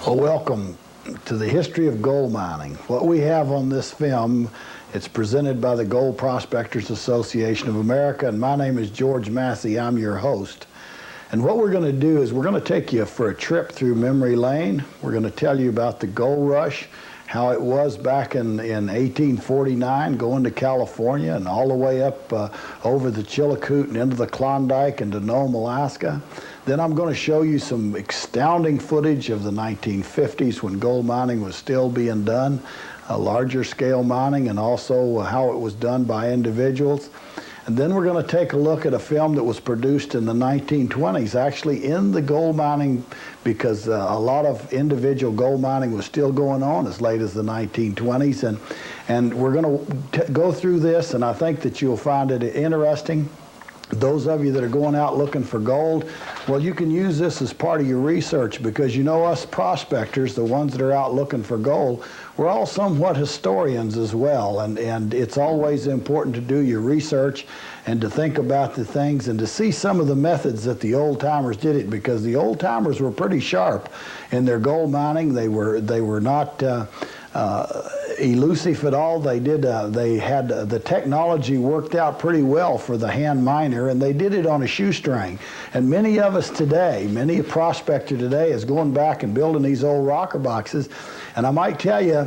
Well, welcome to the history of gold mining. What we have on this film, it's presented by the Gold Prospectors Association of America, and my name is George Massey. I'm your host. And what we're going to do is we're going to take you for a trip through memory lane. We're going to tell you about the gold rush, how it was back in 1849, going to California and all the way up over the Chillicothe and into the Klondike and to Nome, Alaska. Then I'm going to show you some astounding footage of the 1950s when gold mining was still being done, larger scale mining, and also how it was done by individuals. And then we're going to take a look at a film that was produced in the 1920s, actually in the gold mining, because a lot of individual gold mining was still going on as late as the 1920s. And we're going to go through this, and I think that you'll find it interesting. Those of you that are going out looking for gold, well, you can use this as part of your research, because you know us prospectors, the ones that are out looking for gold, we're all somewhat historians as well, and it's always important to do your research and to think about the things and to see some of the methods that the old-timers did it, because the old-timers were pretty sharp in their gold mining. They were not elusive at all. They had the technology worked out pretty well for the hand miner, and they did it on a shoestring. And many of us today, many a prospector today is going back and building these old rocker boxes. And I might tell you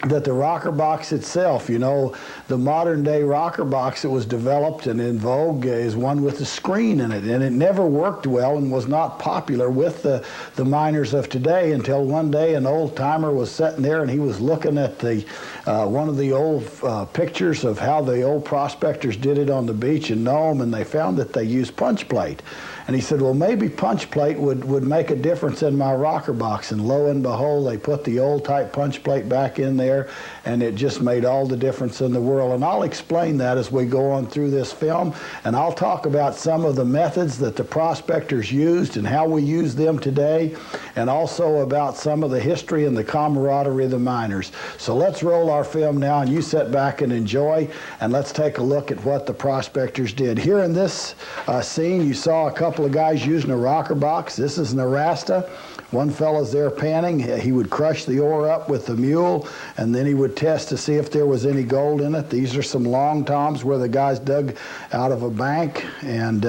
that the rocker box itself, you know, the modern day rocker box that was developed and in vogue is one with a screen in it, and it never worked well and was not popular with the miners of today until one day an old timer was sitting there and he was looking at the one of the old pictures of how the old prospectors did it on the beach in Nome, and they found that they used punch plate. And he said, well, maybe punch plate would make a difference in my rocker box. And lo and behold, they put the old type punch plate back in there, and it just made all the difference in the world. And I'll explain that as we go on through this film, and I'll talk about some of the methods that the prospectors used and how we use them today, and also about some of the history and the camaraderie of the miners. So let's roll our film now, and you sit back and enjoy, and let's take a look at what the prospectors did. Here in this scene, you saw a couple of guys using a rocker box. This is an Arasta. One fella's there panning. He would crush the ore up with the mule, and then he would test to see if there was any gold in it. These are some long toms where the guys dug out of a bank, and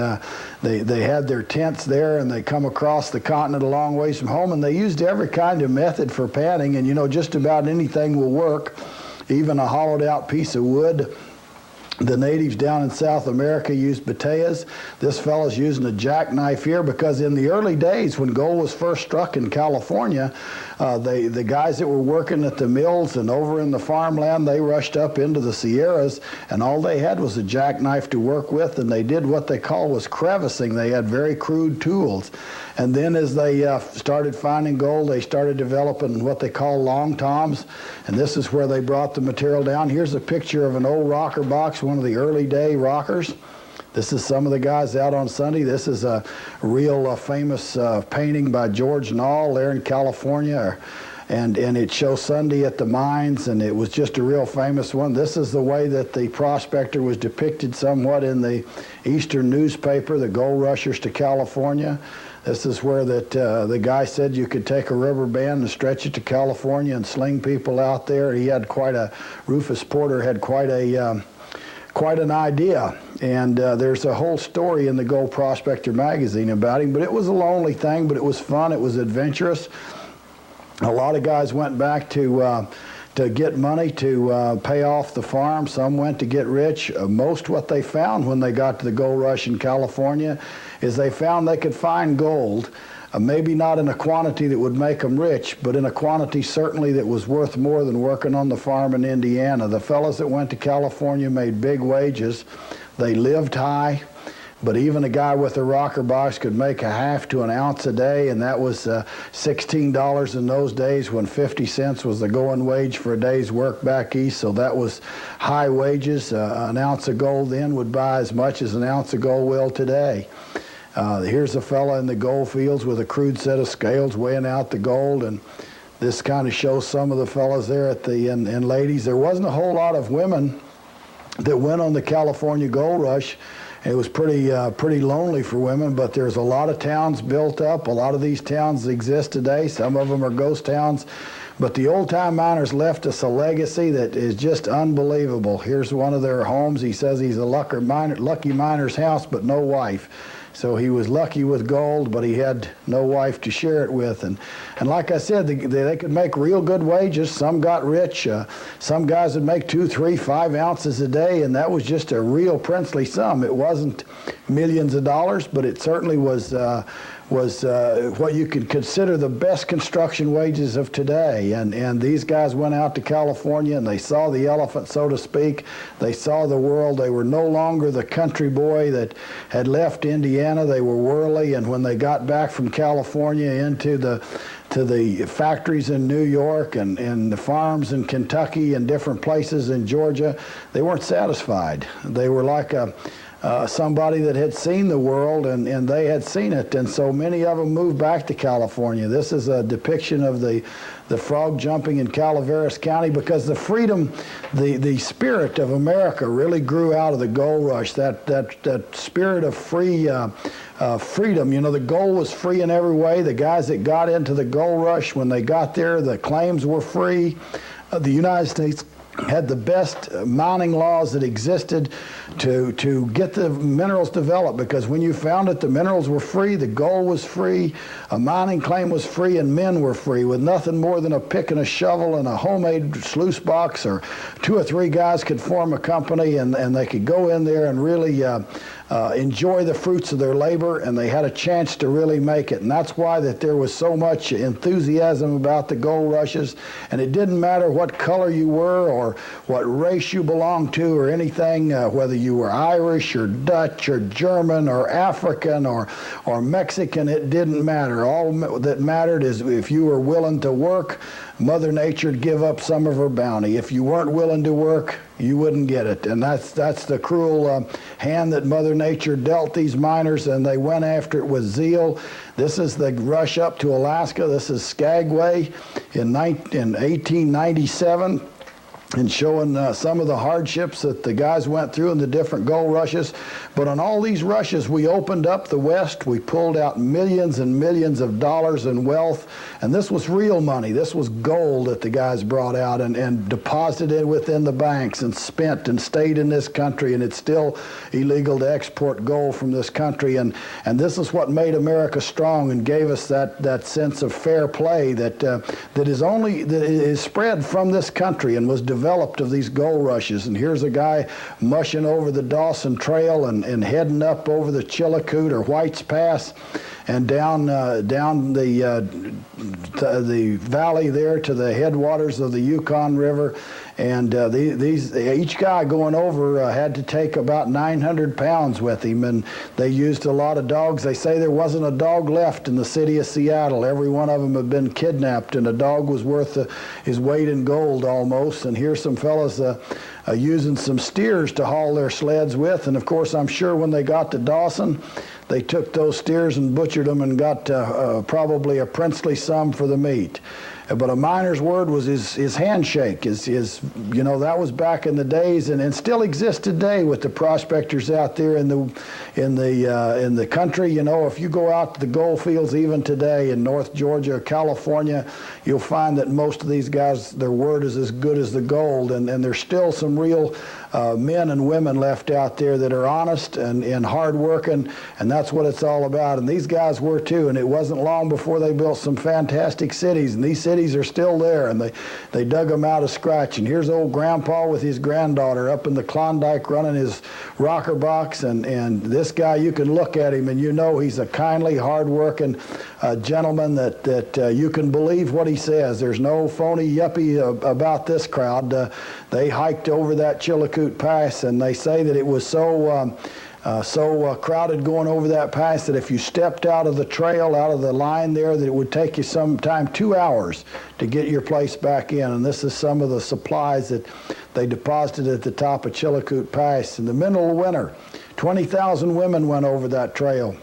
they had their tents there, and they come across the continent a long ways from home, and they used every kind of method for panning, and you know, just about anything will work, even a hollowed out piece of wood. The natives down in South America used bateas. This fellow's using a jackknife here because in the early days when gold was first struck in California, the guys that were working at the mills and over in the farmland, they rushed up into the Sierras, and all they had was a jackknife to work with, and they did what they call was crevicing. They had very crude tools. And then as they started finding gold, they started developing what they call long toms, and this is where they brought the material down. Here's a picture of an old rocker box, one of the early day rockers. This is some of the guys out on Sunday. This is a real famous painting by George Nall there in California. and it shows Sunday at the mines, and it was just a real famous one. This is the way that the prospector was depicted somewhat in the Eastern newspaper, the Gold Rushers to California. This is where the guy said you could take a rubber band and stretch it to California and sling people out there. He had Rufus Porter had quite an idea, and there's a whole story in the Gold Prospector magazine about him. But it was a lonely thing, but it was fun, it was adventurous. A lot of guys went back to get money to pay off the farm. Some went to get rich. Most what they found when they got to the gold rush in California is they found they could find gold, maybe not in a quantity that would make them rich, but in a quantity certainly that was worth more than working on the farm in Indiana. The fellows that went to California made big wages. They lived high. But even a guy with a rocker box could make a half to an ounce a day, and that was $16 in those days when 50 cents was the going wage for a day's work back east. So that was high wages. An ounce of gold then would buy as much as an ounce of gold will today. Here's a fella in the gold fields with a crude set of scales weighing out the gold, and this kind of shows some of the fellas there at and ladies. There wasn't a whole lot of women that went on the California gold rush. It was pretty lonely for women, but there's a lot of towns built up. A lot of these towns exist today. Some of them are ghost towns. But the old-time miners left us a legacy that is just unbelievable. Here's one of their homes. He says he's a lucky miner's house, but no wife. So he was lucky with gold, but he had no wife to share it with. And like I said, they could make real good wages. Some got rich. Some guys would make 2, 3, 5 ounces a day, and that was just a real princely sum. It wasn't millions of dollars, but it certainly was what you could consider the best construction wages of today. And these guys went out to California and they saw the elephant, so to speak. They saw the world. They were no longer the country boy that had left Indiana. They were worldly, and when they got back from California into the factories in New York and the farms in Kentucky and different places in Georgia, they weren't satisfied. They were like somebody that had seen the world, and they had seen it, and so many of them moved back to California. This is a depiction of the frog jumping in Calaveras County, because the freedom, the spirit of America really grew out of the gold rush. That spirit of freedom. You know, the gold was free in every way. The guys that got into the gold rush, when they got there, the claims were free. The United States had the best mining laws that existed to get the minerals developed, because when you found it, the minerals were free, the gold was free, a mining claim was free, and men were free, with nothing more than a pick and a shovel and a homemade sluice box, or 2 or 3 guys could form a company, and they could go in there and really enjoy the fruits of their labor, and they had a chance to really make it. And that's why that there was so much enthusiasm about the gold rushes, and it didn't matter what color you were or what race you belonged to or anything, whether you were Irish or Dutch or German or African or Mexican. It didn't matter. All that mattered is if you were willing to work, Mother Nature would give up some of her bounty. If you weren't willing to work, you wouldn't get it. And that's the cruel hand that Mother Nature dealt these miners, and they went after it with zeal. This is the rush up to Alaska. This is Skagway in 1897. And showing some of the hardships that the guys went through in the different gold rushes. But on all these rushes, we opened up the West. We pulled out millions and millions of dollars in wealth. And this was real money. This was gold that the guys brought out and deposited within the banks and spent and stayed in this country. And it's still illegal to export gold from this country. And this is what made America strong and gave us that sense of fair play that is spread from this country and was developed of these gold rushes. And here's a guy mushing over the Dawson Trail and heading up over the Chillicoot or White's Pass and down the valley there to the headwaters of the Yukon River. And each guy going over had to take about 900 pounds with him, and they used a lot of dogs. They say there wasn't a dog left in the city of Seattle. Every one of them had been kidnapped, and a dog was worth his weight in gold almost. And here's some fellas using some steers to haul their sleds with. And of course, I'm sure when they got to Dawson, they took those steers and butchered them and got probably a princely sum for the meat. But a miner's word was his handshake. You know, that was back in the days, and still exists today with the prospectors out there in the country. You know, if you go out to the gold fields even today in North Georgia, California, you'll find that most of these guys, their word is as good as the gold, and there's still some real men and women left out there that are honest and hard-working, and that's what it's all about. And these guys were too, and it wasn't long before they built some fantastic cities, and these cities are still there, and they dug them out of scratch. And here's old Grandpa with his granddaughter up in the Klondike running his rocker box, and this guy, you can look at him and you know he's a kindly, hard-working gentleman that you can believe what he says. There's no phony yuppie about this crowd. They hiked over that Chillicothe Pass, and they say that it was so crowded going over that pass that if you stepped out of the trail, out of the line there, that it would take you sometime 2 hours to get your place back in. And this is some of the supplies that they deposited at the top of Chillicothe Pass. In the middle of winter, 20,000 women went over that trail.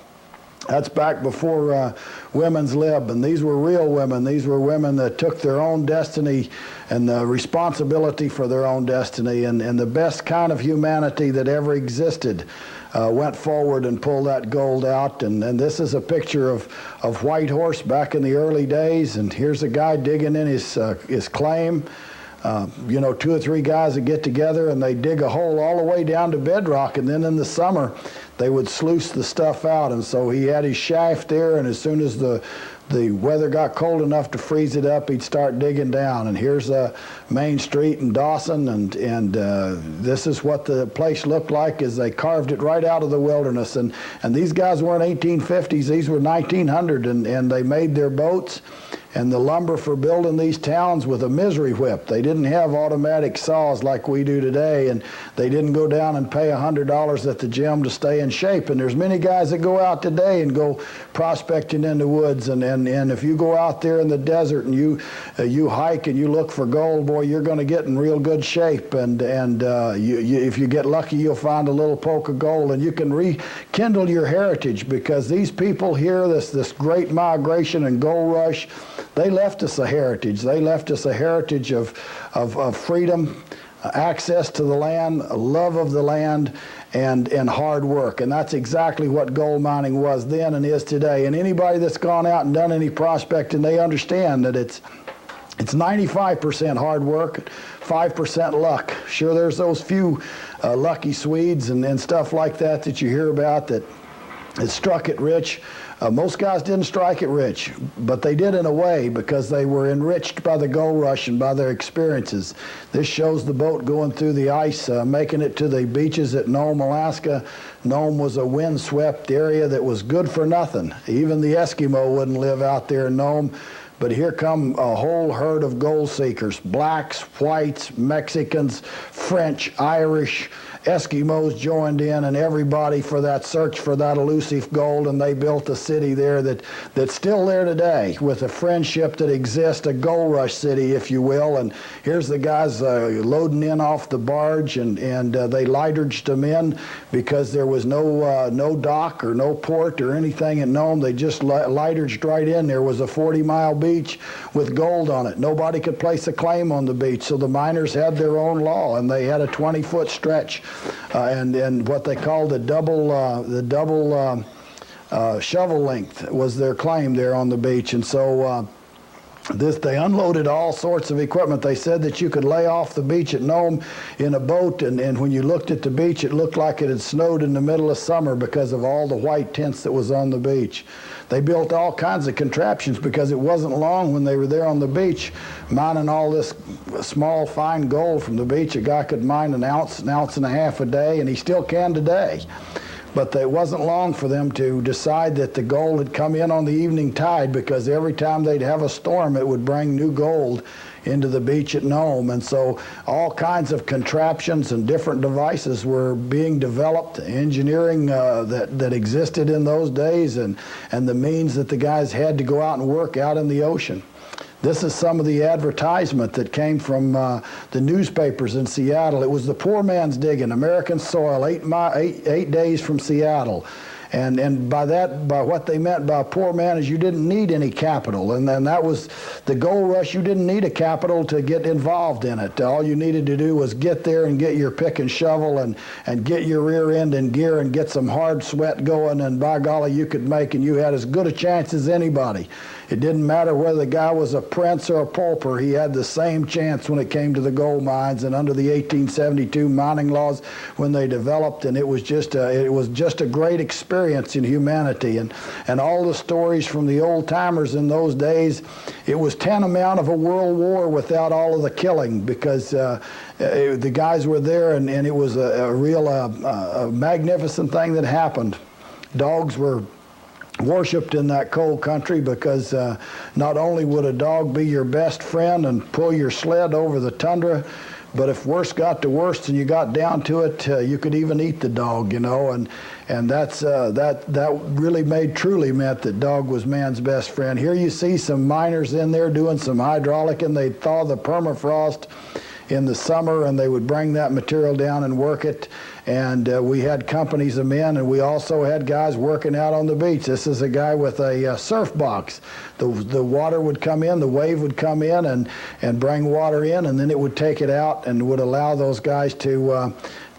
That's back before women's lib, and these were real women. These were women that took their own destiny and the responsibility for their own destiny, and the best kind of humanity that ever existed went forward and pulled that gold out. And this is a picture of Whitehorse back in the early days, and here's a guy digging in his claim. You know, 2 or 3 guys would get together and they dig a hole all the way down to bedrock, and then in the summer they would sluice the stuff out. And so he had his shaft there, and as soon as the weather got cold enough to freeze it up, he'd start digging down. And here's Main Street in Dawson, and this is what the place looked like as they carved it right out of the wilderness. And these guys weren't 1850s, these were 1900, and they made their boats and the lumber for building these towns with a misery whip. They didn't have automatic saws like we do today, and they didn't go down and pay $100 at the gym to stay in shape. And there's many guys that go out today and go prospecting in the woods, and if you go out there in the desert and you hike and you look for gold, boy, you're going to get in real good shape. And if you get lucky, you'll find a little poke of gold, and you can rekindle your heritage, because these people here, this great migration and gold rush, they left us a heritage. They left us a heritage of freedom, access to the land, love of the land, and hard work. And that's exactly what gold mining was then and is today. And anybody that's gone out and done any prospecting, they understand that it's 95% hard work, 5% luck. Sure, there's those few lucky Swedes and stuff like that you hear about that struck it rich. Most guys didn't strike it rich, but they did in a way, because they were enriched by the gold rush and by their experiences. This shows the boat going through the ice, making it to the beaches at Nome, Alaska. Nome was a windswept area that was good for nothing. Even the Eskimo wouldn't live out there in Nome. But here come a whole herd of gold seekers, blacks, whites, Mexicans, French, Irish, Eskimos joined in, and everybody for that search for that elusive gold. And they built a city there that's still there today, with a friendship that exists, a gold rush city, if you will. And here's the guys loading in off the barge, and they lighteraged them in, because there was no dock or no port or anything in Nome. They just lighteraged right in. There was a 40-mile beach with gold on it. Nobody could place a claim on the beach, so the miners had their own law, and they had a 20-foot stretch, and what they called the double shovel length was their claim there on the beach. And so they unloaded all sorts of equipment. They said that you could lay off the beach at Nome in a boat, and when you looked at the beach, it looked like it had snowed in the middle of summer because of all the white tents that was on the beach. They built all kinds of contraptions, because it wasn't long when they were there on the beach mining all this small, fine gold from the beach. A guy could mine an ounce and a half a day, and he still can today. But it wasn't long for them to decide that the gold had come in on the evening tide, because every time they'd have a storm, it would bring new gold into the beach at Nome. And so all kinds of contraptions and different devices were being developed, engineering that existed in those days, and the means that the guys had to go out and work out in the ocean. This is some of the advertisement that came from the newspapers in Seattle. It was the poor man's digging, American soil, 8 days from Seattle. And by what they meant by a poor man is you didn't need any capital. And then that was the gold rush. You didn't need a capital to get involved in it. All you needed to do was get there and get your pick and shovel and get your rear end in gear and get some hard sweat going. And by golly, you could make, and you had as good a chance as anybody. It didn't matter whether the guy was a prince or a pauper. He had the same chance when it came to the gold mines. And under the 1872 mining laws, when they developed, and it was just a great experience in humanity. And all the stories from the old timers in those days, it was tantamount of a world war without all of the killing, because the guys were there, and it was a real magnificent thing that happened. Dogs were worshipped in that cold country because not only would a dog be your best friend and pull your sled over the tundra, but if worse got to worst and you got down to it, you could even eat the dog, you know, and that really truly meant that dog was man's best friend. Here you see some miners in there doing some hydraulic, and they'd thaw the permafrost in the summer, and they would bring that material down and work it. And we had companies of men, and we also had guys working out on the beach. This is a guy with a surf box. The water would come in, the wave would come in and bring water in, and then it would take it out and would allow those guys to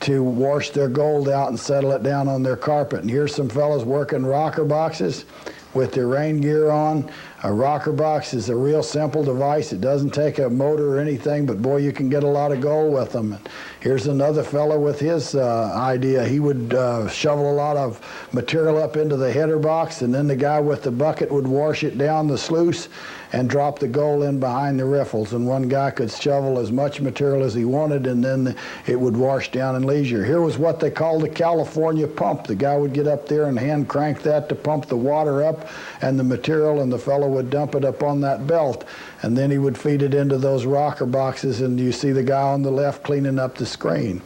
wash their gold out and settle it down on their carpet. And here's some fellows working rocker boxes with their rain gear on. A rocker box is a real simple device. It doesn't take a motor or anything, but boy, you can get a lot of gold with them. And here's another fellow with his idea. He would shovel a lot of material up into the header box, and then the guy with the bucket would wash it down the sluice and drop the gold in behind the riffles. And one guy could shovel as much material as he wanted, and then it would wash down in leisure. Here was what they called the California pump. The guy would get up there and hand crank that to pump the water up and the material, and the fellow would dump it up on that belt, and then he would feed it into those rocker boxes, and you see the guy on the left cleaning up the screen.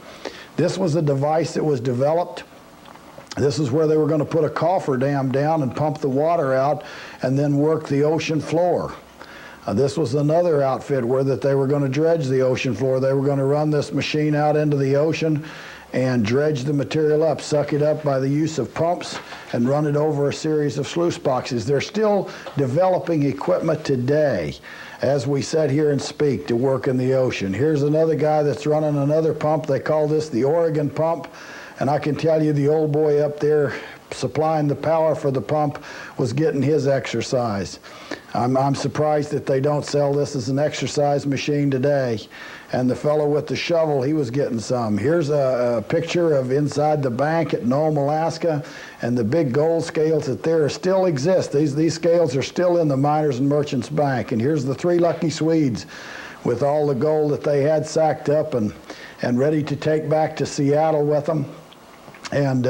This was a device that was developed. This is where they were going to put a coffer dam down and pump the water out and then work the ocean floor. This was another outfit where that they were going to dredge the ocean floor. They were going to run this machine out into the ocean and dredge the material up, suck it up by the use of pumps, and run it over a series of sluice boxes. They're still developing equipment today as we sit here and speak to work in the ocean. Here's another guy that's running another pump. They call this the Oregon pump. And I can tell you the old boy up there supplying the power for the pump was getting his exercise. I'm surprised that they don't sell this as an exercise machine today. And the fellow with the shovel, he was getting some. Here's a picture of inside the bank at Nome, Alaska, and the big gold scales that there still exist. These scales are still in the Miners and Merchants Bank. And here's the three lucky Swedes with all the gold that they had sacked up and ready to take back to Seattle with them. And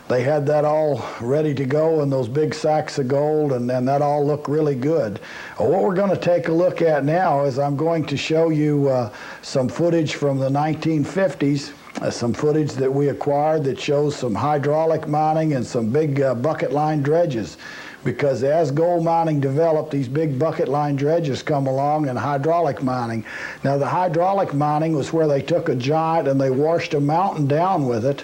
they had that all ready to go in those big sacks of gold, and that all looked really good. What we're going to take a look at now is I'm going to show you some footage from the 1950s, some footage that we acquired that shows some hydraulic mining and some big bucket line dredges. Because as gold mining developed, these big bucket line dredges come along and hydraulic mining. Now the hydraulic mining was where they took a giant and they washed a mountain down with it,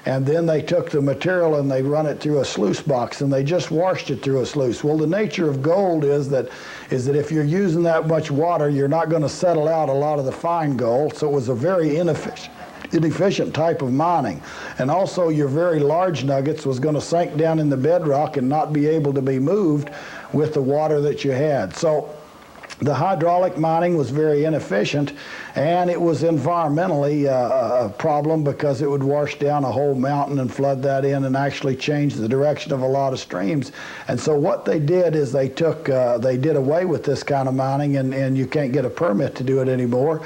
and then they took the material and they run it through a sluice box and they just washed it through a sluice. Well, the nature of gold is that if you're using that much water, you're not going to settle out a lot of the fine gold, so it was a very inefficient type of mining. And also your very large nuggets was going to sink down in the bedrock and not be able to be moved with the water that you had. So the hydraulic mining was very inefficient, and it was environmentally a problem because it would wash down a whole mountain and flood that in and actually change the direction of a lot of streams. And so what they did is they did away with this kind of mining, and you can't get a permit to do it anymore.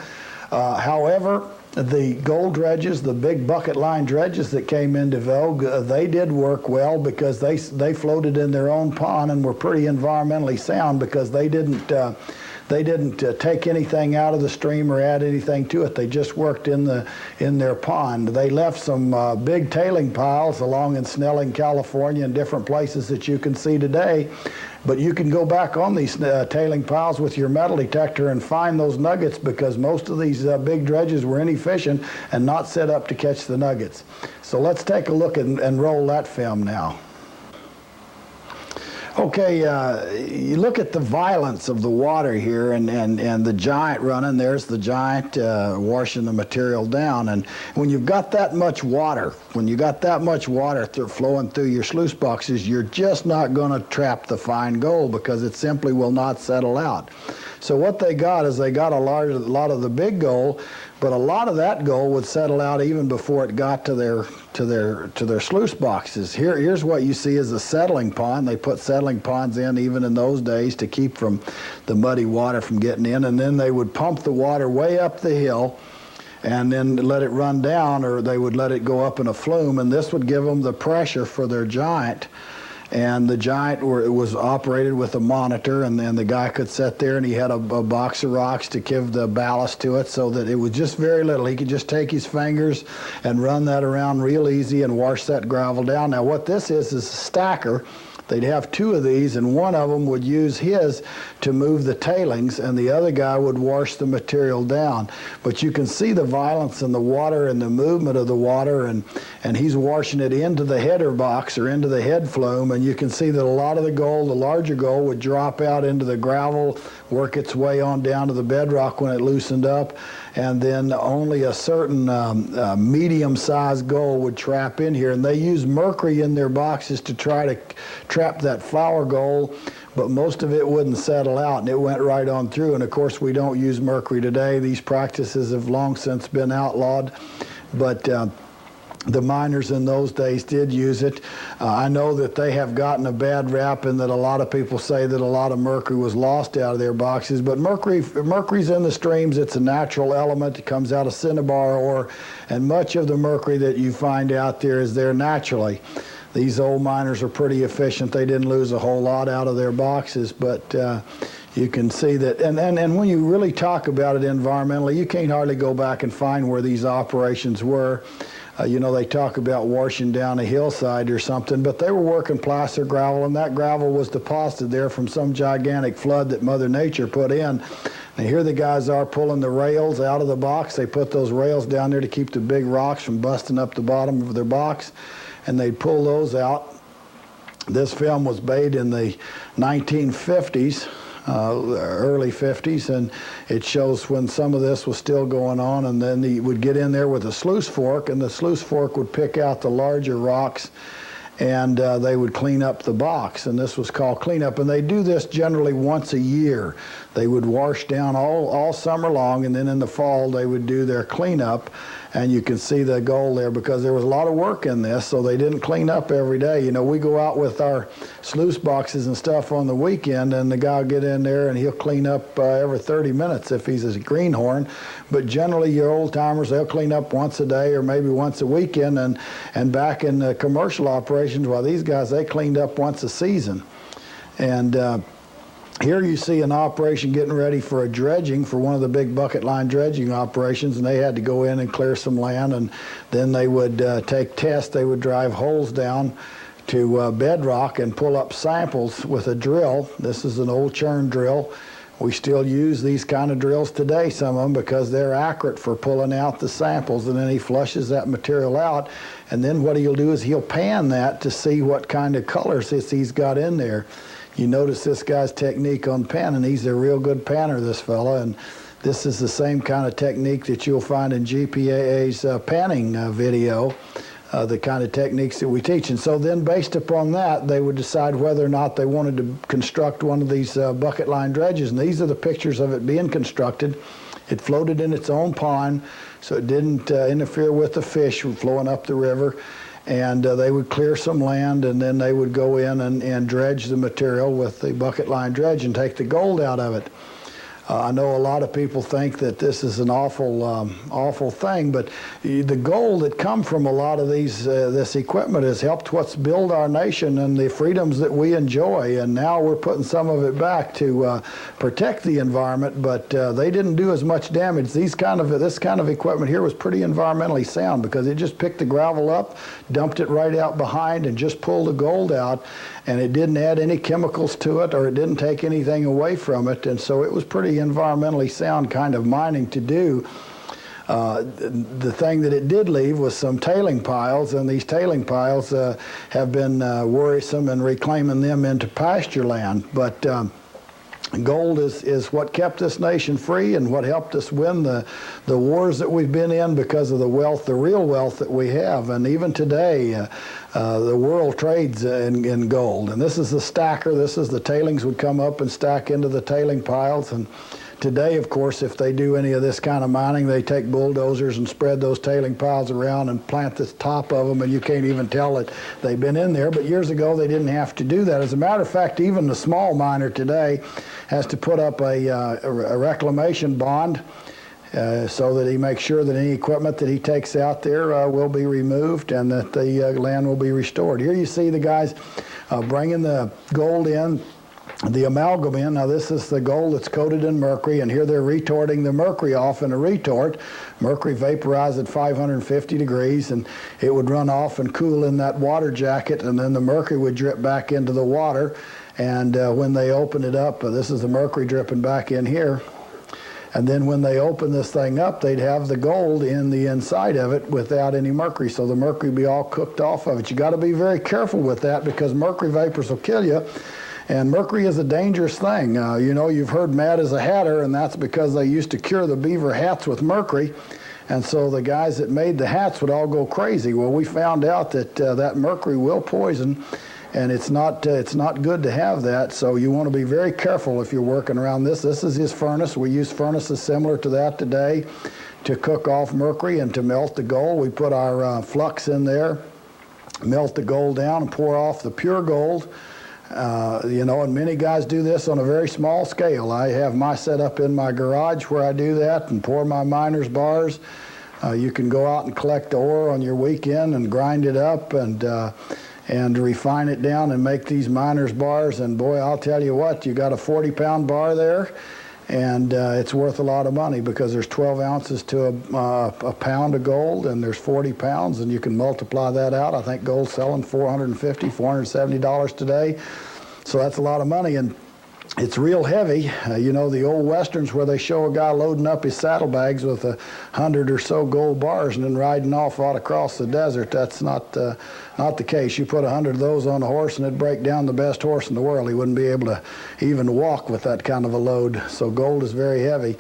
However, the gold dredges, the big bucket line dredges that came into vogue, they did work well because they floated in their own pond and were pretty environmentally sound because they didn't take anything out of the stream or add anything to it. They just worked in their pond. They left some big tailing piles along in Snelling, California, and different places that you can see today. But you can go back on these tailing piles with your metal detector and find those nuggets because most of these big dredges were inefficient and not set up to catch the nuggets. So let's take a look and roll that film now. Okay, you look at the violence of the water here, and the giant running. There's the giant washing the material down. And when you've got that much water, flowing through your sluice boxes, you're just not going to trap the fine gold because it simply will not settle out. So what they got is they got a lot of the big gold, but a lot of that gold would settle out even before it got to their sluice boxes. Here's what you see is a settling pond. They put settling ponds in even in those days to keep from the muddy water from getting in, and then they would pump the water way up the hill and then let it run down, or they would let it go up in a flume, and this would give them the pressure for their giant. And the giant was operated with a monitor, and then the guy could sit there and he had a box of rocks to give the ballast to it so that it was just very little. He could just take his fingers and run that around real easy and wash that gravel down. Now what this is a stacker. They'd have two of these, and one of them would use his to move the tailings, and the other guy would wash the material down. But you can see the violence in the water and the movement of the water, and he's washing it into the header box or into the head flume, and you can see that a lot of the gold, the larger gold, would drop out into the gravel, work its way on down to the bedrock when it loosened up, and then only a certain medium-sized gold would trap in here. And they use mercury in their boxes to try to trap that flour gold, but most of it wouldn't settle out, and it went right on through. And of course, we don't use mercury today. These practices have long since been outlawed, but the miners in those days did use it. I know that they have gotten a bad rap, and that a lot of people say that a lot of mercury was lost out of their boxes. But mercury's in the streams. It's a natural element. It comes out of cinnabar ore, and much of the mercury that you find out there is there naturally. These old miners are pretty efficient. They didn't lose a whole lot out of their boxes, but you can see that. And when you really talk about it environmentally, you can't hardly go back and find where these operations were. You know, they talk about washing down a hillside or something, but they were working placer gravel, and that gravel was deposited there from some gigantic flood that Mother Nature put in. And here the guys are pulling the rails out of the box. They put those rails down there to keep the big rocks from busting up the bottom of their box, and they'd pull those out. This film was made in the 1950s. Early 50s, and it shows when some of this was still going on, and then he would get in there with a sluice fork, and the sluice fork would pick out the larger rocks, and they would clean up the box, and this was called cleanup. And they do this generally once a year. They would wash down all summer long, and then in the fall they would do their cleanup. And you can see the gold there because there was a lot of work in this, so they didn't clean up every day. You know, we go out with our sluice boxes and stuff on the weekend, and the guy will get in there and he'll clean up every 30 minutes if he's a greenhorn. But generally, your old timers, they'll clean up once a day or maybe once a weekend. And back in the commercial operations, well, these guys, they cleaned up once a season. And here you see an operation getting ready for a dredging for one of the big bucket line dredging operations, and they had to go in and clear some land, and then they would take tests. They would drive holes down to bedrock and pull up samples with a drill. This is an old churn drill. We still use these kind of drills today, some of them, because they're accurate for pulling out the samples, and then he flushes that material out, and then what he'll do is he'll pan that to see what kind of colors he's got in there. You notice this guy's technique on panning. He's a real good panner, this fella, and this is the same kind of technique that you'll find in GPAA's panning video, the kind of techniques that we teach. And so then based upon that, they would decide whether or not they wanted to construct one of these bucket line dredges. And these are the pictures of it being constructed. It floated in its own pond, so it didn't interfere with the fish flowing up the river. And they would clear some land, and then they would go in and dredge the material with the bucket line dredge and take the gold out of it. I know a lot of people think that this is an awful thing, but the gold that come from a lot of this equipment has helped what's build our nation and the freedoms that we enjoy. And now we're putting some of it back to protect the environment, but they didn't do as much damage. This kind of equipment here was pretty environmentally sound because it just picked the gravel up, dumped it right out behind, and just pulled the gold out. And it didn't add any chemicals to it, or it didn't take anything away from it, and so it was pretty environmentally sound kind of mining to do. The thing that it did leave was some tailing piles, and these tailing piles have been worrisome and reclaiming them into pasture land. But gold is what kept this nation free and what helped us win the wars that we've been in because of the wealth, the real wealth that we have. And even today, the world trades in gold. And this is the stacker. This is the tailings would come up and stack into the tailing piles. And today, of course, if they do any of this kind of mining, they take bulldozers and spread those tailing piles around and plant the top of them, and you can't even tell that they've been in there. But years ago, they didn't have to do that. As a matter of fact, even the small miner today has to put up a reclamation bond so that he makes sure that any equipment that he takes out there will be removed and that the land will be restored. Here you see the guys bringing the gold in, the amalgam in. Now this is the gold that's coated in mercury, and here they're retorting the mercury off in a retort. Mercury vaporized at 550 degrees, and it would run off and cool in that water jacket, and then the mercury would drip back into the water. And when they open it up, this is the mercury dripping back in here. And then when they open this thing up, they'd have the gold in the inside of it without any mercury. So the mercury would be all cooked off of it. You got to be very careful with that because mercury vapors will kill you. And mercury is a dangerous thing. You know, you've heard mad as a hatter, and that's because they used to cure the beaver hats with mercury. And so the guys that made the hats would all go crazy. Well, we found out that that mercury will poison, and it's not good to have that. So you want to be very careful if you're working around this. This is his furnace. We use furnaces similar to that today to cook off mercury and to melt the gold. We put our flux in there, melt the gold down, and pour off the pure gold. You know, and many guys do this on a very small scale. I have my setup in my garage where I do that and pour my miner's bars. You can go out and collect the ore on your weekend and grind it up and refine it down and make these miner's bars. And boy, I'll tell you what, you got a 40-pound bar there, and it's worth a lot of money because there's 12 ounces to a pound of gold, and there's 40 pounds, and you can multiply that out. I think gold's selling $450, $470 today, so that's a lot of money. And it's real heavy. You know, the old westerns where they show a guy loading up his saddlebags with 100 or so gold bars and then riding off out across the desert. That's not the case. You put 100 of those on a horse and it'd break down the best horse in the world. He wouldn't be able to even walk with that kind of a load. So gold is very heavy.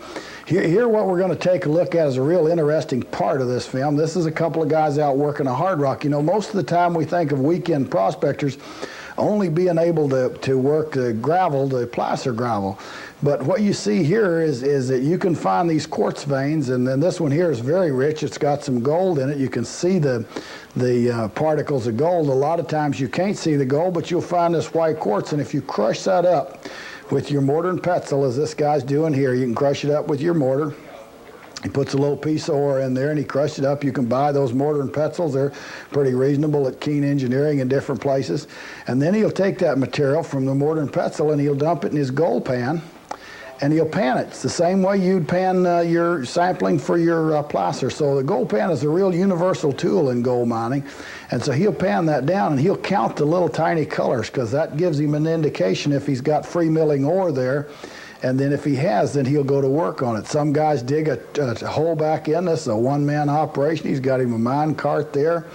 Here what we're going to take a look at is a real interesting part of this film. This is a couple of guys out working a hard rock. You know, most of the time we think of weekend prospectors only being able to work the gravel, the placer gravel. But what you see here is that you can find these quartz veins, and then this one here is very rich. It's got some gold in it. You can see the particles of gold. A lot of times you can't see the gold, but you'll find this white quartz, and if you crush that up with your mortar and pestle, as this guy's doing here, you can crush it up with your mortar. He puts a little piece of ore in there and he crushed it up. You can buy those mortar and pestles. They're pretty reasonable at Keene Engineering in different places. And then he'll take that material from the mortar and pestle and he'll dump it in his gold pan and he'll pan it. It's the same way you'd pan your sampling for your placer. So the gold pan is a real universal tool in gold mining. And so he'll pan that down and he'll count the little tiny colors because that gives him an indication if he's got free milling ore there. And then if he has, then he'll go to work on it. Some guys dig a hole back in. This is a one-man operation. He's got him a mine cart there,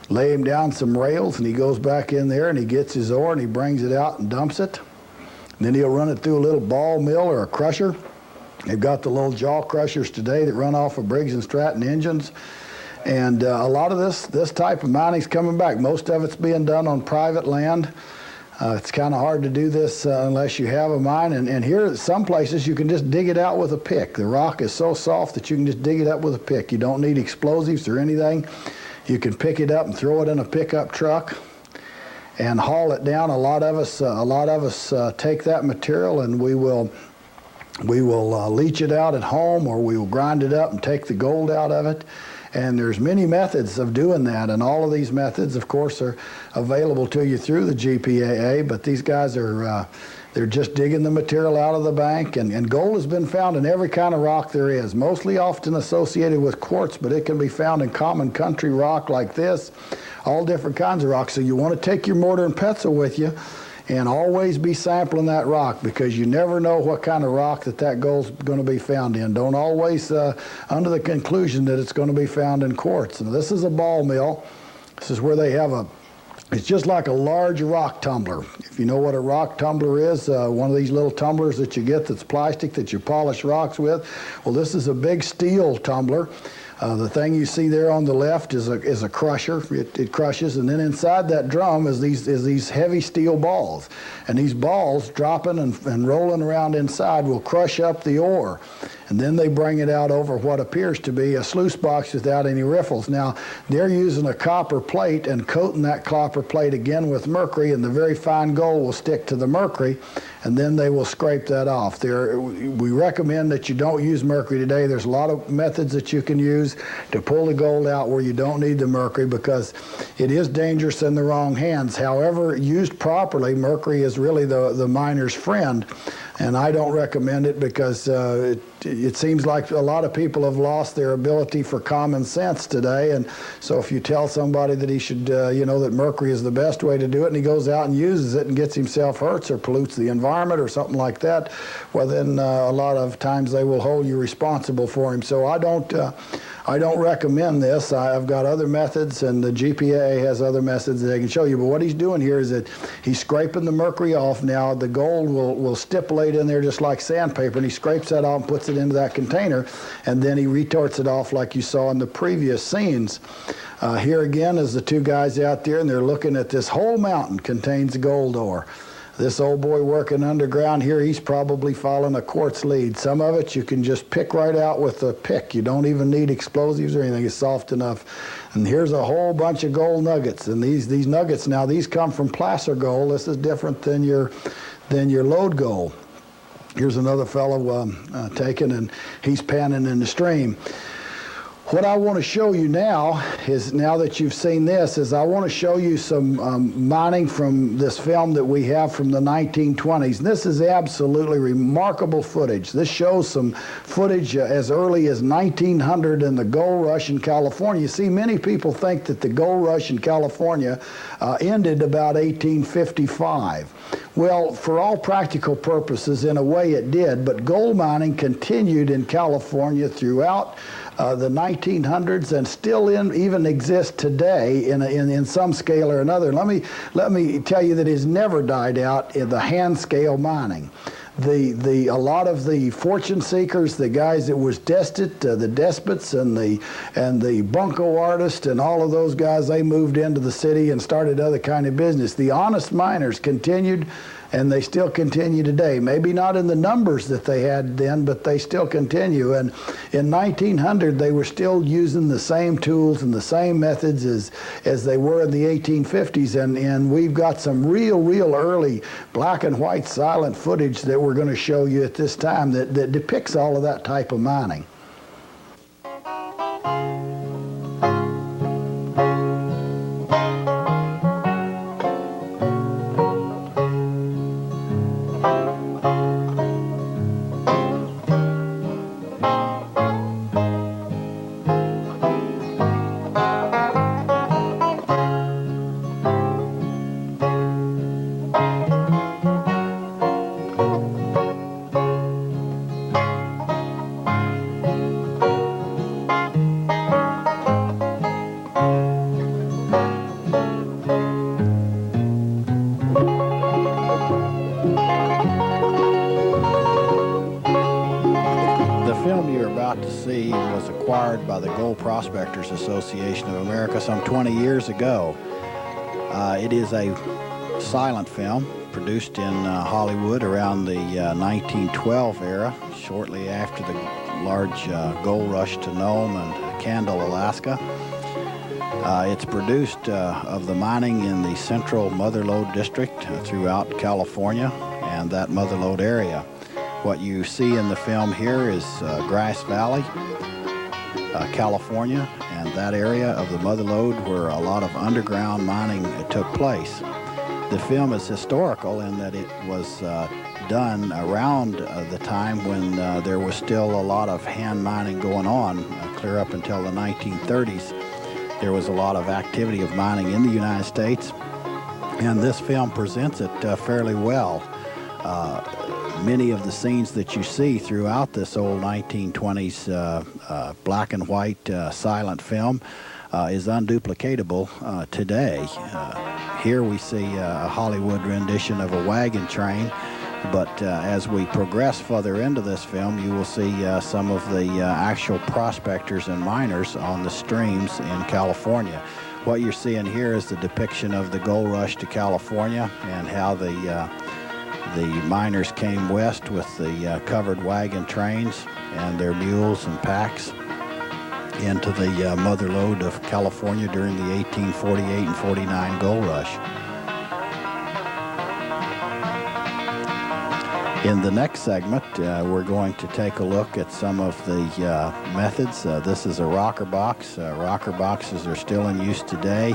lay him down some rails, and he goes back in there and he gets his ore and he brings it out and dumps it. And then he'll run it through a little ball mill or a crusher. They've got the little jaw crushers today that run off of Briggs & Stratton engines. And a lot of this type of mining's coming back. Most of it's being done on private land. It's kind of hard to do this unless you have a mine. And here, some places, you can just dig it out with a pick. The rock is so soft that you can just dig it up with a pick. You don't need explosives or anything. You can pick it up and throw it in a pickup truck and haul it down. A lot of us take that material and we will leach it out at home, or we will grind it up and take the gold out of it. And there's many methods of doing that, and all of these methods, of course, are available to you through the GPAA, but these guys are they're just digging the material out of the bank, and gold has been found in every kind of rock there is, mostly often associated with quartz, but it can be found in common country rock like this, all different kinds of rocks. So you want to take your mortar and pestle with you and always be sampling that rock, because you never know what kind of rock that gold's going to be found in. Don't always under the conclusion that it's going to be found in quartz. And this is a ball mill. This is where they have it's just like a large rock tumbler. If you know what a rock tumbler is, one of these little tumblers that you get that's plastic that you polish rocks with. Well, this is a big steel tumbler. The thing you see there on the left is a crusher. It crushes, and then inside that drum is these heavy steel balls. And these balls dropping and rolling around inside will crush up the ore. And then they bring it out over what appears to be a sluice box without any riffles. Now, they're using a copper plate and coating that copper plate again with mercury, and the very fine gold will stick to the mercury, and then they will scrape that off. We recommend that you don't use mercury today. There's a lot of methods that you can use to pull the gold out where you don't need the mercury, because it is dangerous in the wrong hands. However, used properly, mercury is really the miner's friend. And I don't recommend it, because it seems like a lot of people have lost their ability for common sense today. And so if you tell somebody that he should, that mercury is the best way to do it, and he goes out and uses it and gets himself hurt or pollutes the environment or something like that, well, then a lot of times they will hold you responsible for him. So I don't recommend this. I've got other methods, and the GPA has other methods that they can show you. But what he's doing here is that he's scraping the mercury off. Now the gold will stipulate in there just like sandpaper, and he scrapes that off and puts it into that container, and then he retorts it off like you saw in the previous scenes. Here again is the two guys out there, and they're looking at this whole mountain contains gold ore. This old boy working underground here, he's probably following a quartz lead. Some of it you can just pick right out with a pick. You don't even need explosives or anything. It's soft enough. And here's a whole bunch of gold nuggets. And these nuggets now, these come from placer gold. This is different than your lode gold. Here's another fellow taken, and he's panning in the stream. What I want to show you now is, now that you've seen this, is I want to show you some mining from this film that we have from the 1920s. And this is absolutely remarkable footage. This shows some footage as early as 1900 in the gold rush in California. You see, many people think that the gold rush in California ended about 1855. Well, for all practical purposes, in a way it did, but gold mining continued in California throughout the 1900s, and still even exists today in some scale or another. Let me tell you that it's never died out in the hand scale mining. A lot of the fortune seekers, the guys that was destined, the despots and the bunco artists and all of those guys, they moved into the city and started other kind of business. The honest miners continued, and they still continue today. Maybe not in the numbers that they had then, but they still continue. And in 1900, they were still using the same tools and the same methods as they were in the 1850s. And we've got some real early black and white silent footage that we're going to show you at this time that depicts all of that type of mining. By the Gold Prospectors Association of America some 20 years ago. It is a silent film produced in Hollywood around the 1912 era, shortly after the large gold rush to Nome and Kendall, Alaska. It's produced of the mining in the central Mother Lode district throughout California and that Mother Lode area. What you see in the film here is Grass Valley, California, and that area of the Mother Lode where a lot of underground mining took place. The film is historical in that it was done around the time when there was still a lot of hand mining going on, clear up until the 1930s. There was a lot of activity of mining in the United States, And this film presents it fairly well. Many of the scenes that you see throughout this old 1920s black and white silent film is unduplicatable today. Here we see a Hollywood rendition of a wagon train, but as we progress further into this film, you will see some of the actual prospectors and miners on the streams in California. What you're seeing here is the depiction of the gold rush to California and how the miners came west with the covered wagon trains and their mules and packs into the mother lode of California during the 1848 and 49 gold rush. In the next segment, we're going to take a look at some of the methods. This is a rocker box. Rocker boxes are still in use today.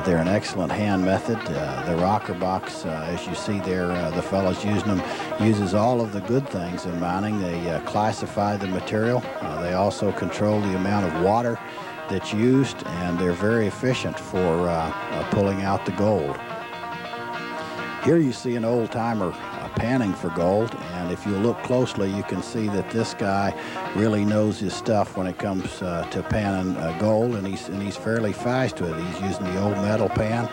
They're an excellent hand method. The rocker box, as you see there, the fellows using them, uses all of the good things in mining. They classify the material. They also control the amount of water that's used, and they're very efficient for pulling out the gold. Here you see an old-timer panning for gold, and if you look closely, you can see that this guy really knows his stuff when it comes to panning gold, and he's fairly fast with it. He's using the old metal pan,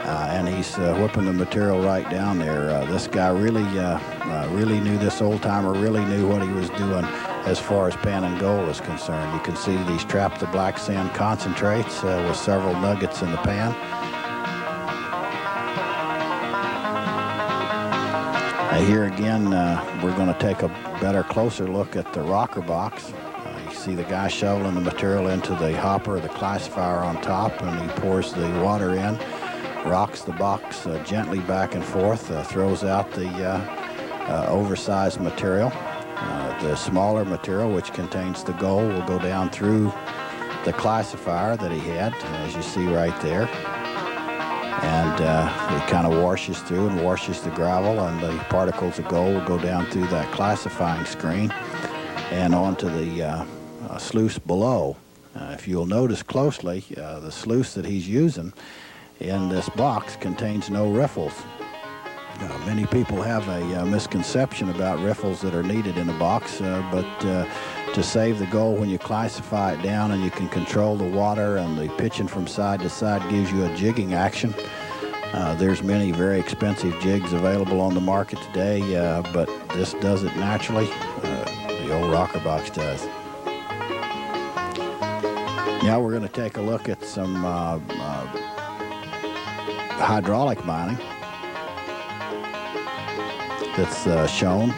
and he's whipping the material right down there. This guy really knew, this old-timer really knew what he was doing as far as panning gold is concerned. You can see that he's trapped the black sand concentrates with several nuggets in the pan. Here again, we're going to take a better, closer look at the rocker box. You see the guy shoveling the material into the hopper, the classifier on top, and he pours the water in, rocks the box gently back and forth, throws out the oversized material. The smaller material, which contains the gold, will go down through the classifier that he had, as you see right there. And it kind of washes through and washes the gravel, and the particles of gold will go down through that classifying screen and onto the sluice below. If you'll notice closely, the sluice that he's using in this box contains no riffles. Many people have a misconception about riffles that are needed in a box, but to save the gold when you classify it down and you can control the water, and the pitching from side to side gives you a jigging action. There's many very expensive jigs available on the market today, but this does it naturally. The old rocker box does. Now we're going to take a look at some hydraulic mining that's shown.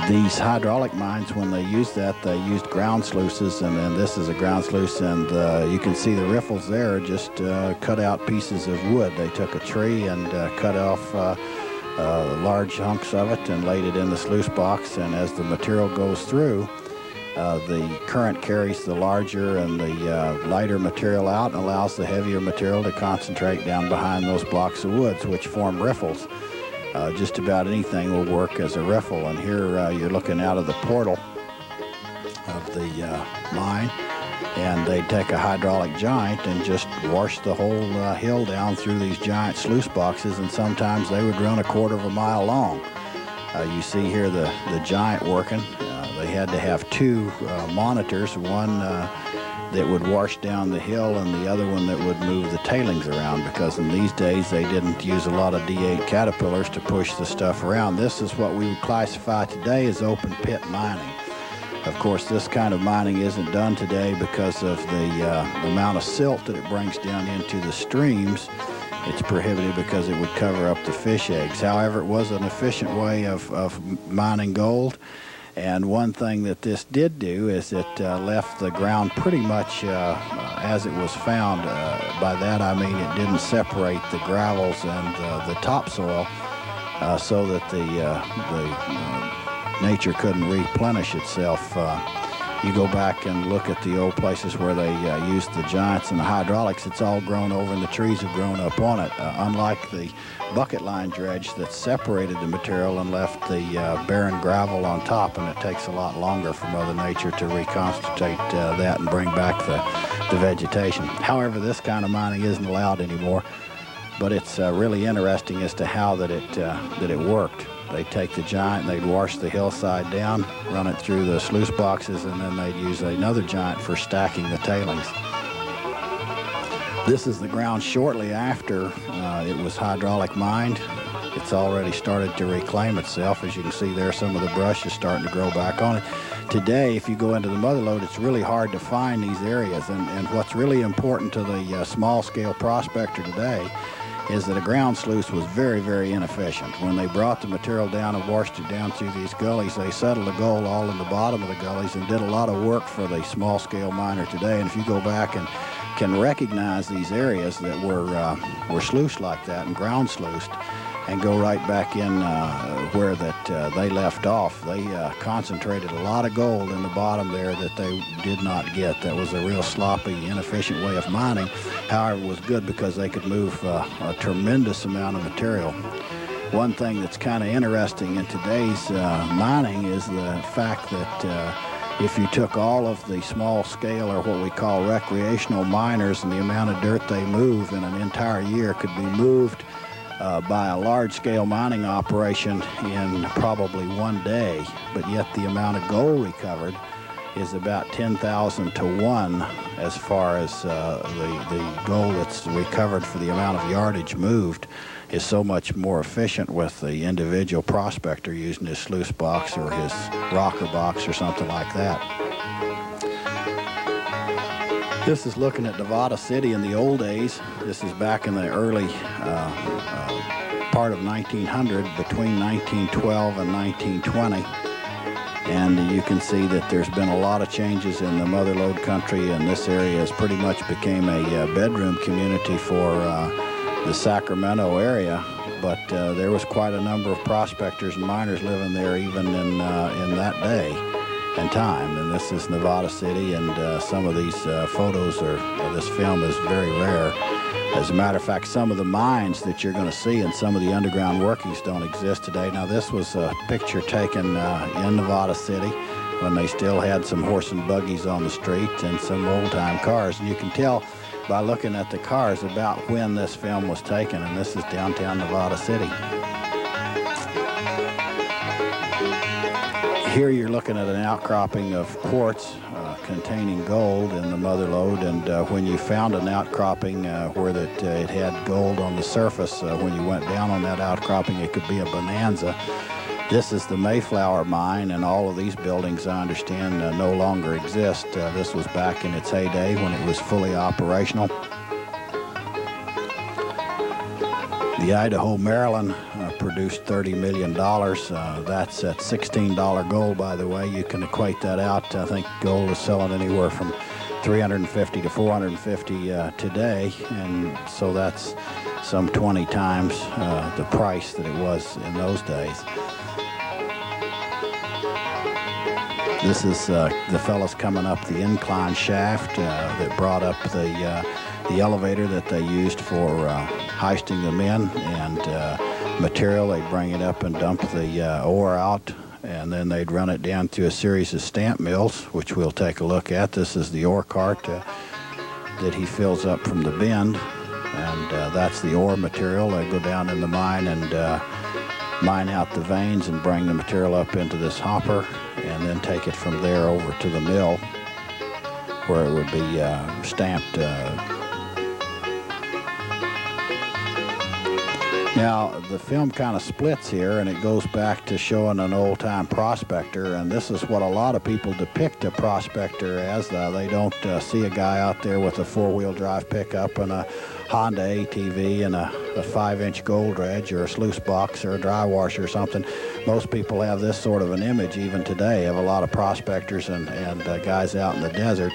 These hydraulic mines, when they used that, they used ground sluices, and then this is a ground sluice, and you can see the riffles there, just cut out pieces of wood. They took a tree and cut off large hunks of it and laid it in the sluice box, and as the material goes through, the current carries the larger and the lighter material out and allows the heavier material to concentrate down behind those blocks of woods, which form riffles. Just about anything will work as a riffle, and here you're looking out of the portal of the mine, and they take a hydraulic giant and just wash the whole hill down through these giant sluice boxes, and sometimes they would run 1/4 mile long. You see here the giant working. They had to have two monitors, one that would wash down the hill and the other one that would move the tailings around, because in these days they didn't use a lot of D8 caterpillars to push the stuff around. This is what we would classify today as open pit mining. Of course, this kind of mining isn't done today because of the amount of silt that it brings down into the streams. It's prohibited because it would cover up the fish eggs. However, it was an efficient way of mining gold. And one thing that this did do is it left the ground pretty much as it was found. By that I mean it didn't separate the gravels and the topsoil so that the nature couldn't replenish itself. You go back and look at the old places where they used the giants and the hydraulics, it's all grown over and the trees have grown up on it, unlike the bucket line dredge that separated the material and left the barren gravel on top, and it takes a lot longer for Mother Nature to reconstitute that and bring back the vegetation. However, this kind of mining isn't allowed anymore, but it's really interesting as to how that it worked. They take the giant, they'd wash the hillside down, run it through the sluice boxes, and then they'd use another giant for stacking the tailings. This is the ground shortly after it was hydraulic mined. It's already started to reclaim itself. As you can see there, some of the brush is starting to grow back on it. Today, if you go into the mother lode, it's really hard to find these areas. And what's really important to the small-scale prospector today is that a ground sluice was very, very inefficient. When they brought the material down and washed it down through these gullies, they settled the gold all in the bottom of the gullies and did a lot of work for the small-scale miner today. And if you go back and can recognize these areas that were sluiced like that and ground sluiced, and go right back in where they left off. They concentrated a lot of gold in the bottom there that they did not get. That was a real sloppy, inefficient way of mining. However, it was good because they could move a tremendous amount of material. One thing that's kind of interesting in today's mining is the fact that if you took all of the small scale, or what we call recreational miners, and the amount of dirt they move in an entire year could be moved by a large-scale mining operation in probably one day, but yet the amount of gold recovered is about 10,000 to 1 as far as the gold that's recovered for the amount of yardage moved is so much more efficient with the individual prospector using his sluice box or his rocker box or something like that. This is looking at Nevada City in the old days. This is back in the early part of 1900, between 1912 and 1920. And you can see that there's been a lot of changes in the mother lode country, and this area has pretty much became a bedroom community for the Sacramento area. But there was quite a number of prospectors and miners living there even in that day and time. And this is Nevada City, and some of these photos this film is very rare. As a matter of fact, some of the mines that you're going to see and some of the underground workings don't exist today. Now, this was a picture taken in Nevada City when they still had some horse and buggies on the street and some old-time cars. And you can tell by looking at the cars about when this film was taken, and this is downtown Nevada City. Here you're looking at an outcropping of quartz containing gold in the mother lode, and when you found an outcropping where it had gold on the surface, when you went down on that outcropping, it could be a bonanza. This is the Mayflower mine, and all of these buildings, I understand, no longer exist. This was back in its heyday when it was fully operational. The Idaho Maryland produced $30 million. That's at $16 gold, by the way. You can equate that out. I think gold is selling anywhere from $350 to $450 today, and so that's some 20 times the price that it was in those days. This is the fellows coming up the incline shaft that brought up the elevator that they used for hoisting them in, and material. They'd bring it up and dump the ore out, and then they'd run it down through a series of stamp mills, which we'll take a look at. This is the ore cart that he fills up from the bend, and that's the ore material. They go down in the mine and mine out the veins and bring the material up into this hopper, and then take it from there over to the mill where it would be stamped. Now, the film kind of splits here, and it goes back to showing an old-time prospector, and this is what a lot of people depict a prospector as. They don't see a guy out there with a four-wheel drive pickup and a Honda ATV and a 5-inch gold dredge or a sluice box or a dry washer or something. Most people have this sort of an image even today of a lot of prospectors and guys out in the desert.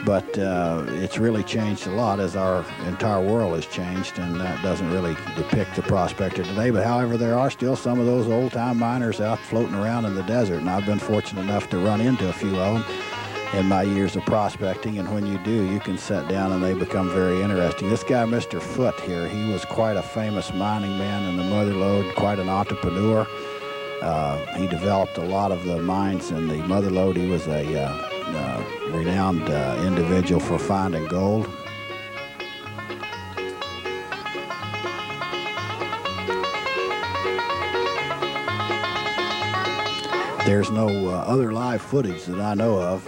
But it's really changed a lot as our entire world has changed, and that doesn't really depict the prospector today. But however, there are still some of those old-time miners out floating around in the desert, and I've been fortunate enough to run into a few of them in my years of prospecting, and when you do, you can sit down and they become very interesting. This guy, Mr. Foote here, he was quite a famous mining man in the mother lode, quite an entrepreneur. He developed a lot of the mines in the mother lode. He was a renowned individual for finding gold. There's no other live footage that I know of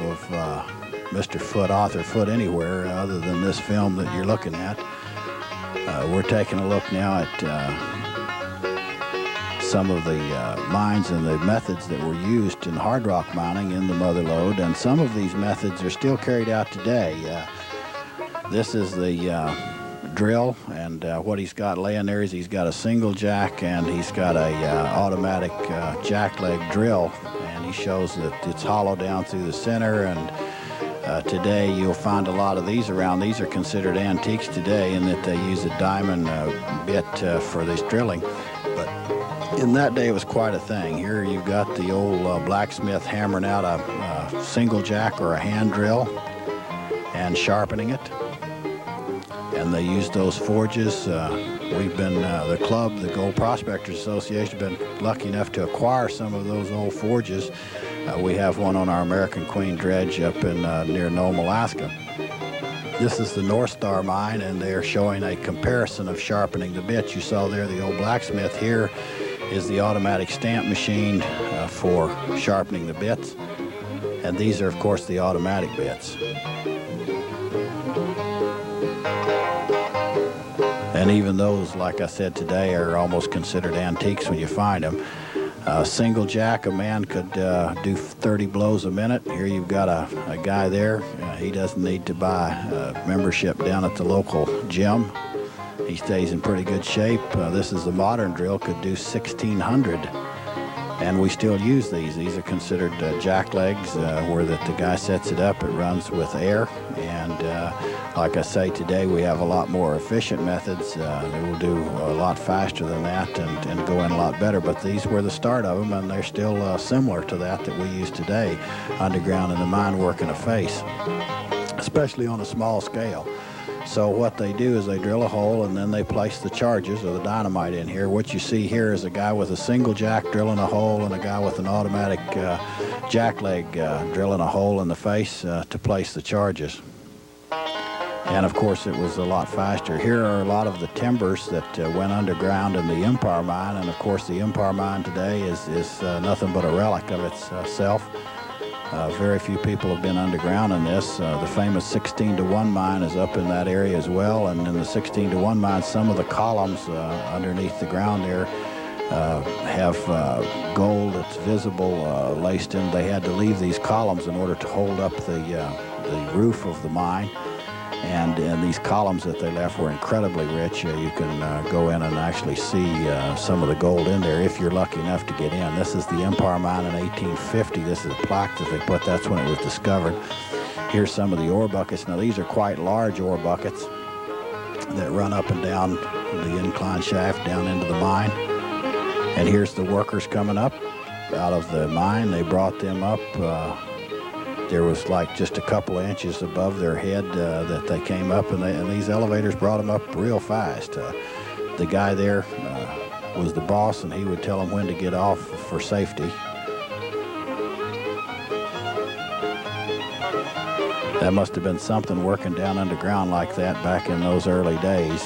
Mr. Foote, Arthur Foote, anywhere other than this film that you're looking at. We're taking a look now at some of the mines and the methods that were used in hard rock mining in the Mother Lode, and some of these methods are still carried out today. This is the drill, and what he's got laying there is he's got a single jack and he's got a automatic jack leg drill, and he shows that it's hollow down through the center. And today you'll find a lot of these around. These are considered antiques today in that they use a diamond bit for this drilling, but in that day it was quite a thing. Here you've got the old blacksmith hammering out a single jack or a hand drill and sharpening it. And they used those forges. We've been, the club, the Gold Prospectors Association, been lucky enough to acquire some of those old forges. We have one on our American Queen dredge up in near Nome, Alaska. This is the North Star mine, and they're showing a comparison of sharpening the bits. You saw there the old blacksmith. Here is the automatic stamp machine for sharpening the bits. And these are, of course, the automatic bits. And even those, like I said today, are almost considered antiques when you find them. Single jack, a man could do 30 blows a minute. Here you've got a guy there. He doesn't need to buy a membership down at the local gym. He stays in pretty good shape. This is a modern drill, could do 1,600. And we still use these. These are considered jack legs, where the guy sets it up. It runs with air. And like I say, today we have a lot more efficient methods. They will do a lot faster than that and go in a lot better. But these were the start of them, and they're still similar to that we use today, underground in the mine working a face, especially on a small scale. So what they do is they drill a hole, and then they place the charges or the dynamite in here. What you see here is a guy with a single jack drilling a hole, and a guy with an automatic jack leg drilling a hole in the face to place the charges. And of course it was a lot faster. Here are a lot of the timbers that went underground in the Empire Mine, and of course the Empire Mine today is nothing but a relic of itself. Very few people have been underground in this. The famous 16-to-1 mine is up in that area as well, and in the 16-to-1 mine, some of the columns underneath the ground there have gold that's visible laced in. They had to leave these columns in order to hold up the roof of the mine. And these columns that they left were incredibly rich. You can go in and actually see some of the gold in there if you're lucky enough to get in. This is the Empire Mine in 1850. This is a plaque that they put. That's when it was discovered. Here's some of the ore buckets. Now, these are quite large ore buckets that run up and down the incline shaft down into the mine. And here's the workers coming up out of the mine. They brought them up. There was like just a couple of inches above their head that they came up, and these elevators brought them up real fast. The guy there was the boss, and he would tell them when to get off for safety. That must have been something working down underground like that back in those early days.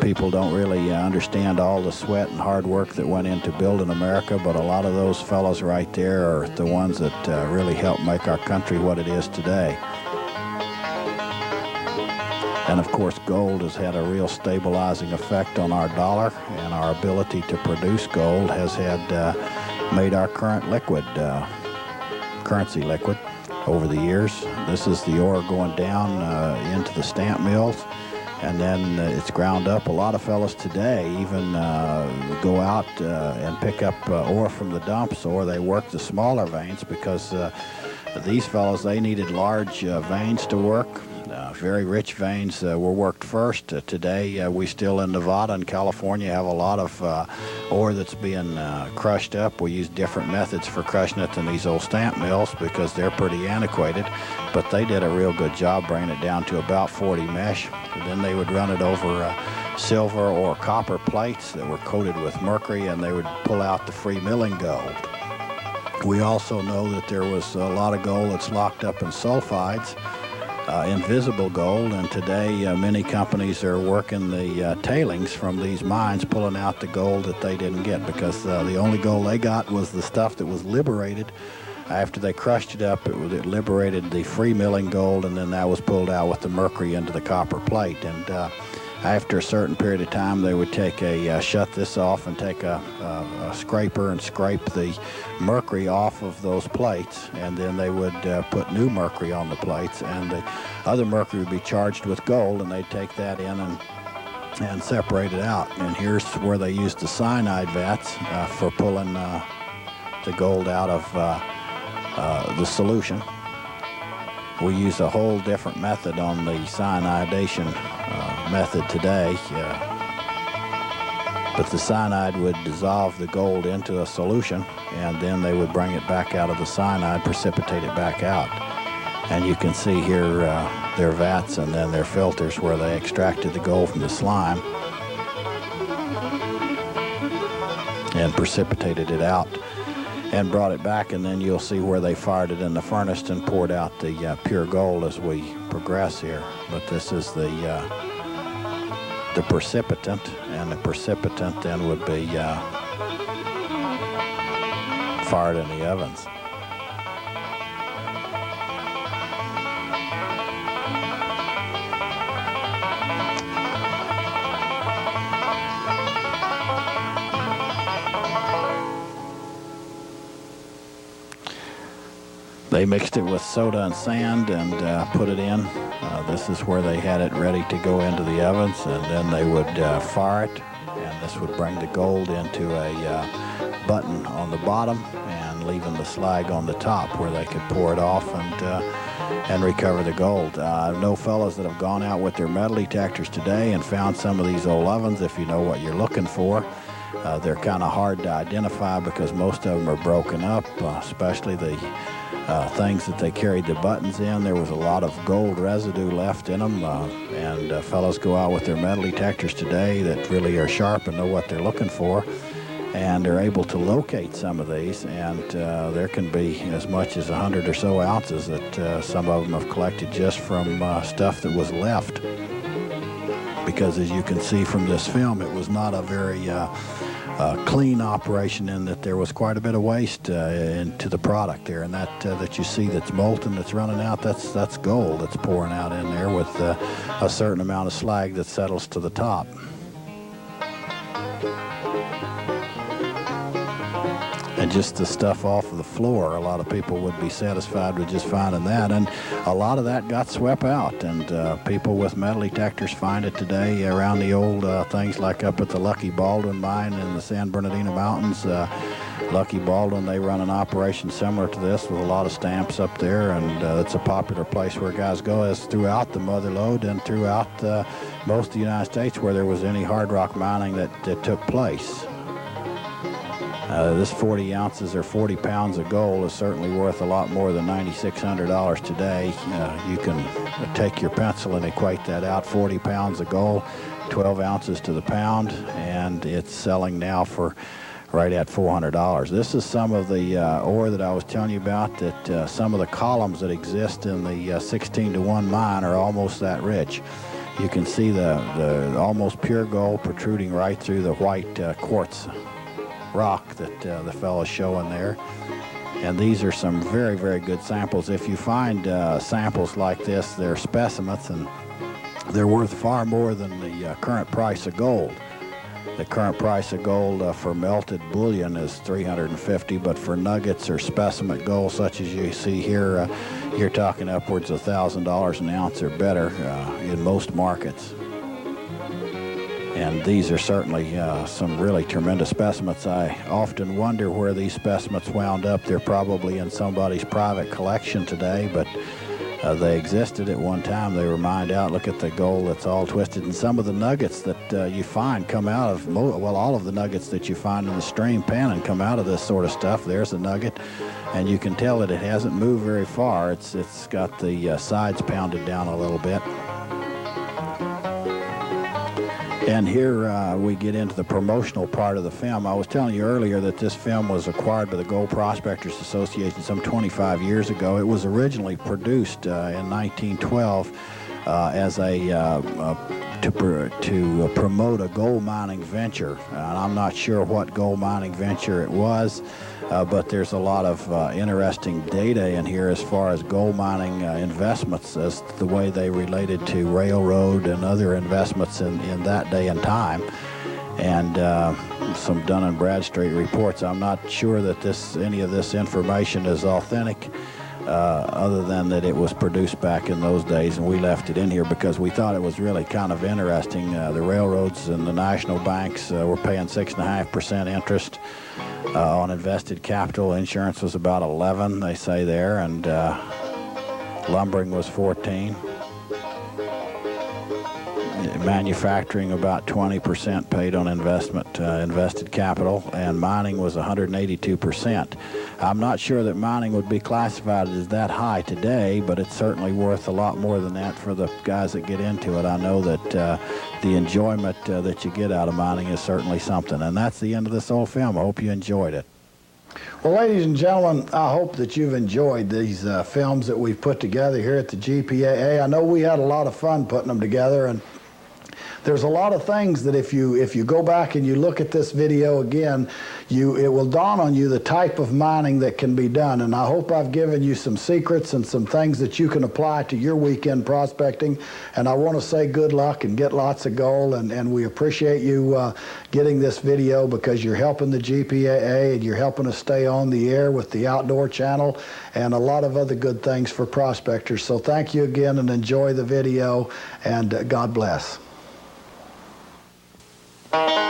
People don't really understand all the sweat and hard work that went into building America, but a lot of those fellows right there are the ones that really helped make our country what it is today. And of course, gold has had a real stabilizing effect on our dollar, and our ability to produce gold has made our current currency liquid over the years. This is the ore going down into the stamp mills, and then it's ground up. A lot of fellas today even go out and pick up ore from the dumps, or they work the smaller veins, because these fellas, they needed large veins to work. Very rich veins were worked first. Today, we still in Nevada and California have a lot of ore that's being crushed up. We use different methods for crushing it than these old stamp mills, because they're pretty antiquated, but they did a real good job bringing it down to about 40 mesh. And then they would run it over silver or copper plates that were coated with mercury, and they would pull out the free milling gold. We also know that there was a lot of gold that's locked up in sulfides, invisible gold, and today many companies are working the tailings from these mines, pulling out the gold that they didn't get, because the only gold they got was the stuff that was liberated. After they crushed it up, it liberated the free milling gold, and then that was pulled out with the mercury into the copper plate. And after a certain period of time, they would take shut this off and take a scraper and scrape the mercury off of those plates, and then they would put new mercury on the plates, and the other mercury would be charged with gold, and they'd take that in and separate it out. And here's where they used the cyanide vats for pulling the gold out of the solution. We use a whole different method on the cyanidation method today, but the cyanide would dissolve the gold into a solution, and then they would bring it back out of the cyanide, precipitate it back out. And you can see here their vats and then their filters where they extracted the gold from the slime and precipitated it out and brought it back, and then you'll see where they fired it in the furnace and poured out the pure gold as we progress here. But this is the precipitant, and the precipitant then would be fired in the ovens. They mixed it with soda and sand and put it in. This is where they had it ready to go into the ovens, and then they would fire it, and this would bring the gold into a button on the bottom and leaving the slag on the top where they could pour it off and recover the gold. I know fellows that have gone out with their metal detectors today and found some of these old ovens, if you know what you're looking for. They're kind of hard to identify because most of them are broken up, especially the things that they carried the buttons in. There was a lot of gold residue left in them, and fellows go out with their metal detectors today that really are sharp and know what they're looking for, and they're able to locate some of these, and there can be as much as 100 or so ounces that some of them have collected just from stuff that was left. Because as you can see from this film, it was not a very clean operation, in that there was quite a bit of waste into the product there, and that you see that's molten, that's running out, that's gold that's pouring out in there with a certain amount of slag that settles to the top. And just the stuff off of the floor, a lot of people would be satisfied with just finding that, and a lot of that got swept out, and people with metal detectors find it today around the old things like up at the Lucky Baldwin mine in the San Bernardino Mountains. Lucky Baldwin, they run an operation similar to this with a lot of stamps up there, and it's a popular place where guys go, as throughout the Mother Lode and throughout most of the United States where there was any hard rock mining that took place. This 40 ounces or 40 pounds of gold is certainly worth a lot more than $9,600 today. You can take your pencil and equate that out. 40 pounds of gold, 12 ounces to the pound, and it's selling now for right at $400. This is some of the ore that I was telling you about, that some of the columns that exist in the 16-to-1 mine are almost that rich. You can see the almost pure gold protruding right through the white quartz rock that the fellow's showing there. And these are some very, very good samples. If you find samples like this, they're specimens, and they're worth far more than the current price of gold. The current price of gold for melted bullion is $350, but for nuggets or specimen gold such as you see here, you're talking upwards of $1,000 an ounce or better in most markets. And these are certainly some really tremendous specimens. I often wonder where these specimens wound up. They're probably in somebody's private collection today, but they existed at one time. They were mined out. Look at the gold that's all twisted. And some of the nuggets that you find come out of, well, all of the nuggets that you find in the stream panning come out of this sort of stuff. There's a nugget, and you can tell that it hasn't moved very far. It's got the sides pounded down a little bit. And here we get into the promotional part of the film. I was telling you earlier that this film was acquired by the Gold Prospectors Association some 25 years ago. It was originally produced in 1912 as to promote a gold mining venture. And I'm not sure what gold mining venture it was, but there's a lot of interesting data in here as far as gold mining investments, as the way they related to railroad and other investments in that day and time. And some Dun & Bradstreet reports. I'm not sure that any of this information is authentic, other than that it was produced back in those days, and we left it in here because we thought it was really kind of interesting. The railroads and the national banks were paying 6.5% interest on invested capital. Insurance was about 11, they say there, and lumbering was 14. Manufacturing about 20% paid on invested capital, and mining was 182%. I'm not sure that mining would be classified as that high today, but it's certainly worth a lot more than that for the guys that get into it. I know that the enjoyment that you get out of mining is certainly something, and that's the end of this old film. I hope you enjoyed it. Well, ladies and gentlemen, I hope that you've enjoyed these films that we've put together here at the GPAA. I know we had a lot of fun putting them together, and there's a lot of things that if you go back and you look at this video again, it will dawn on you the type of mining that can be done. And I hope I've given you some secrets and some things that you can apply to your weekend prospecting. And I want to say good luck and get lots of gold. And we appreciate you getting this video, because you're helping the GPAA and you're helping us stay on the air with the Outdoor Channel and a lot of other good things for prospectors. So thank you again, and enjoy the video, and God bless. Thank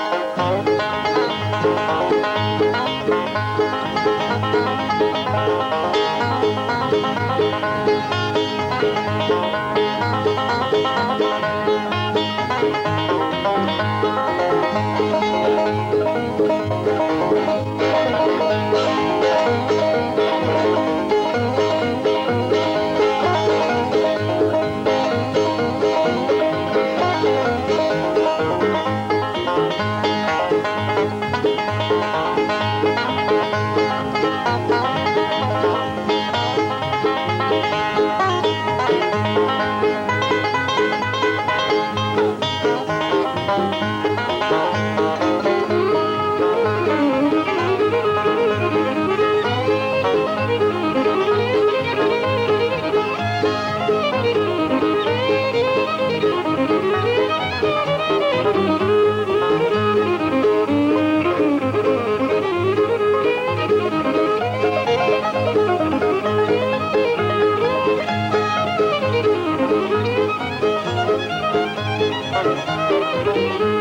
you.